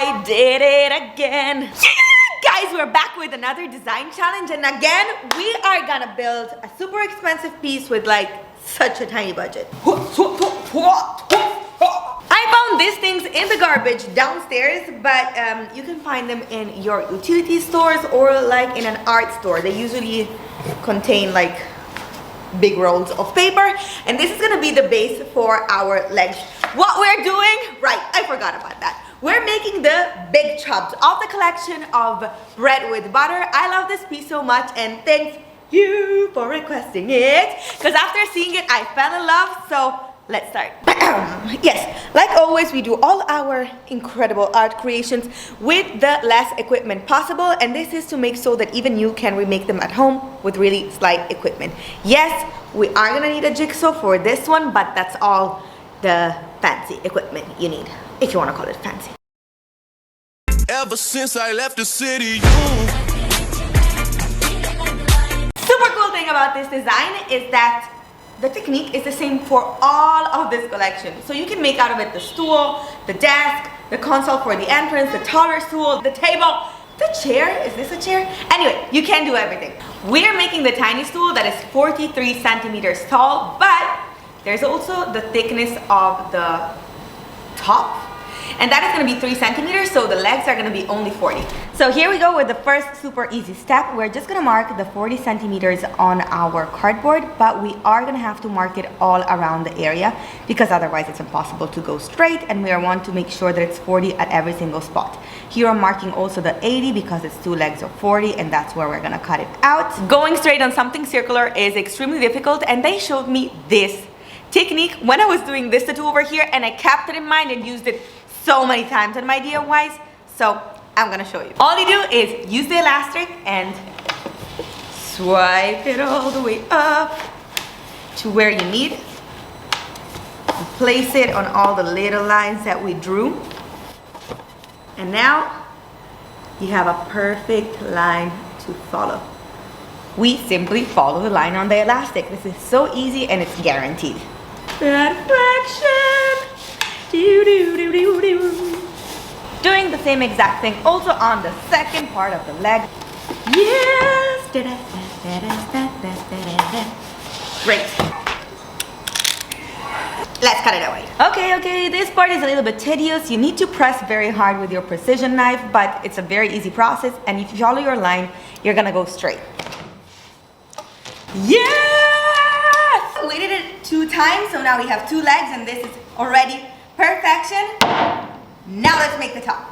I did it again. Guys, we're back with another design challenge, and again we are gonna build a super expensive piece with like such a tiny budget. I found these things in the garbage downstairs, but you can find them in your utility stores or like in an art store. They usually contain like big rolls of paper, and this is gonna be the base for our legs. What we're doing, right, I forgot about that. We're making the big chubs of the collection of bread with butter. I love this piece so much, and thanks you for requesting it, because after seeing it I fell in love. So let's start. Yes, like always, we do all our incredible art creations with the less equipment possible, and this is to make so that even you can remake them at home with really slight equipment. Yes, we are gonna need a jigsaw for this one, but that's all the fancy equipment you need, if you want to call it fancy. Ever since I left the city, Super cool thing about this design is that the technique is the same for all of this collection. So you can make out of it the stool, the desk, the console for the entrance, the taller stool, the table, the chair. Is this a chair? Anyway, you can do everything. We're making the tiny stool that is 43 centimeters tall, but there's also the thickness of the top, and that is going to be 3 centimeters, so the legs are going to be only 40. So here we go with the first super easy step. We're just going to mark the 40 centimeters on our cardboard, but we are going to have to mark it all around the area because otherwise it's impossible to go straight, and we want to make sure that it's 40 at every single spot. Here I'm marking also the 80 because it's 2 legs of 40, and that's where we're going to cut it out. Going straight on something circular is extremely difficult, and they showed me this technique when I was doing this tattoo over here, and I kept it in mind and used it so many times in my DIYs, so I'm gonna show you. All you do is use the elastic and swipe it all the way up to where you need. And place it on all the little lines that we drew, and now you have a perfect line to follow. We simply follow the line on the elastic. This is so easy, and it's guaranteed. Perfection. Doing the same exact thing also on the second part of the leg. Yes. Great. Let's cut it away. Okay, this part is a little bit tedious. You need to press very hard with your precision knife, but it's a very easy process, and if you follow your line, you're gonna go straight. Yes! We did it 2 times, so now we have 2 legs, and this is already perfection. Now let's make the top.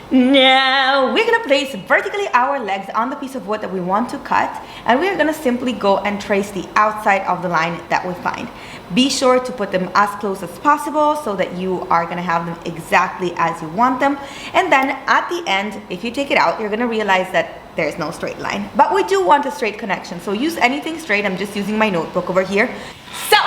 Now we're gonna place vertically our legs on the piece of wood that we want to cut, and we're gonna simply go and trace the outside of the line that we find. Be sure to put them as close as possible so that you are gonna have them exactly as you want them. And then at the end, if you take it out, you're gonna realize that there's no straight line, but we do want a straight connection, so use anything straight. I'm just using my notebook over here. So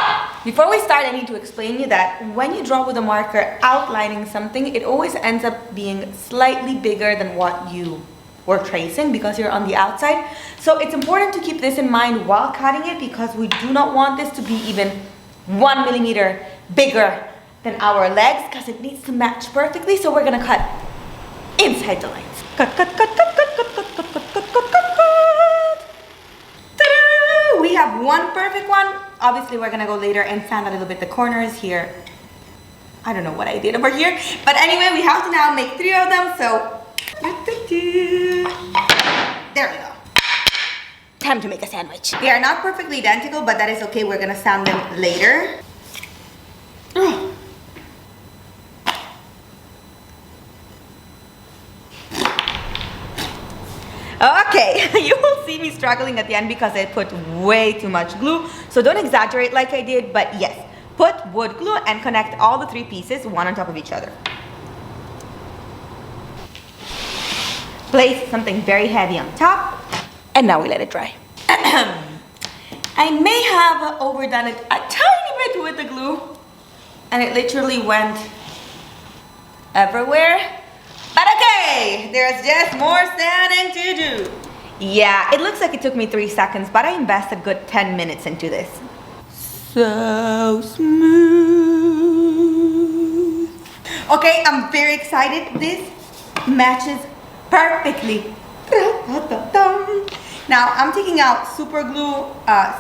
before we start, I need to explain you that when you draw with a marker outlining something, it always ends up being slightly bigger than what you were tracing because you're on the outside. So it's important to keep this in mind while cutting it, because we do not want this to be even 1 millimeter bigger than our legs, because it needs to match perfectly. So we're gonna cut inside the lines. Cut, cut, cut, cut, cut, cut, cut, cut, cut, cut, cut, cut, cut. Ta-da! We have one perfect one. Obviously, we're gonna go later and sand a little bit the corners here. I don't know what I did over here, but anyway, we have to now make 3 of them. So there we go. Time to make a sandwich. They are not perfectly identical, but that is okay. We're gonna sand them later. Okay, you will see me struggling at the end because I put way too much glue. So don't exaggerate like I did, but yes, put wood glue and connect all the 3 pieces one on top of each other. Place something very heavy on top, and now we let it dry. I may have overdone it a tiny bit with the glue, and it literally went everywhere. But okay, there's just more sanding to do. Yeah, it looks like it took me 3 seconds, but I invested good 10 minutes into this. So smooth. Okay, I'm very excited. This matches perfectly. Now I'm taking out super glue,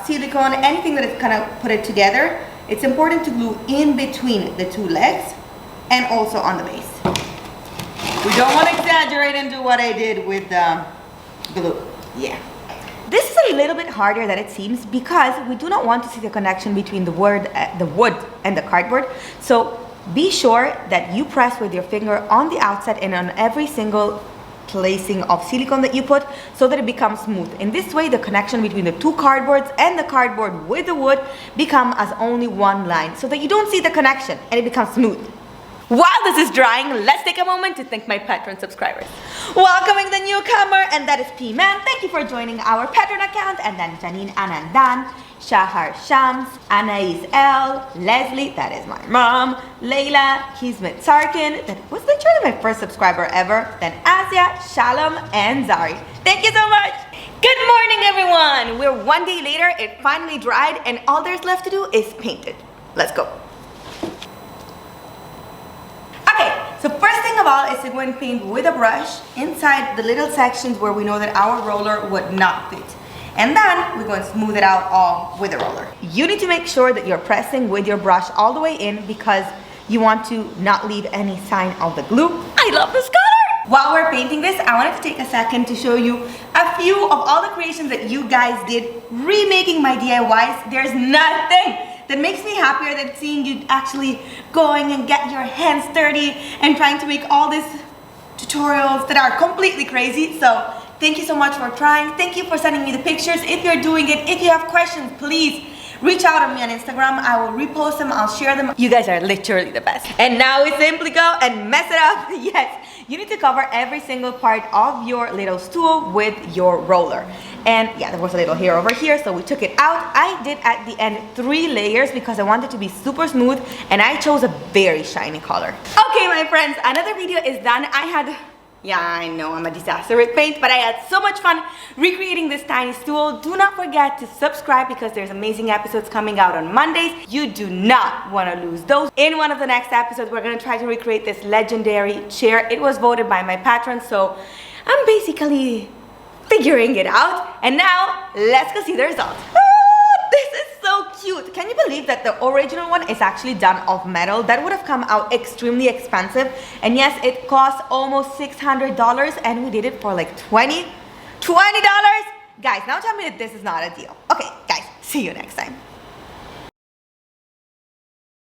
silicone, anything that is gonna put it together. It's important to glue in between the two legs and also on the base. We don't want to exaggerate and do what I did with the glue. Yeah. This is a little bit harder than it seems because we do not want to see the connection between the wood and the cardboard. So be sure that you press with your finger on the outside and on every single placing of silicone that you put so that it becomes smooth. In this way, the connection between the two cardboards and the cardboard with the wood become as only one line so that you don't see the connection and it becomes smooth. While this is drying, let's take a moment to thank my Patreon subscribers. Welcoming the newcomer, and that is P-Man. Thank you for joining our Patreon account. And then Janine Anandan, Shahar Shams, Anais L, Leslie, that is my mom, Layla, Hizmet Sarkin, that was literally my first subscriber ever, then Asia, Shalom, and Zari. Thank you so much. Good morning, everyone. We're one day later, it finally dried, and all there's left to do is paint it. Let's go. Okay, so first thing of all is to go and paint with a brush inside the little sections where we know that our roller would not fit. And then we're going to smooth it out all with the roller. You need to make sure that you're pressing with your brush all the way in because you want to not leave any sign of the glue. I love this color! While we're painting this, I wanted to take a second to show you a few of all the creations that you guys did remaking my DIYs. There's nothing that makes me happier than seeing you actually going and get your hands dirty and trying to make all these tutorials that are completely crazy. So thank you so much for trying. Thank you for sending me the pictures. If you're doing it, if you have questions, please reach out to me on Instagram. I will repost them, I'll share them. You guys are literally the best. And now we simply go and mess it up. Yes, you need to cover every single part of your little stool with your roller. And yeah, there was a little hair over here, so we took it out. I did at the end 3 layers because I wanted to be super smooth and I chose a very shiny color. Okay, my friends, another video is done. Yeah, I know I'm a disaster with paint, but I had so much fun recreating this tiny stool. Do not forget to subscribe because there's amazing episodes coming out on Mondays. You do not want to lose those. In one of the next episodes, we're going to try to recreate this legendary chair. It was voted by my patrons, so I'm basically figuring it out. And now, let's go see the results. This is so cute. Can you believe that the original one is actually done of metal? That would have come out extremely expensive. And yes, it cost almost $600 and we did it for like $20. Guys, now tell me that this is not a deal. Okay, guys, see you next time.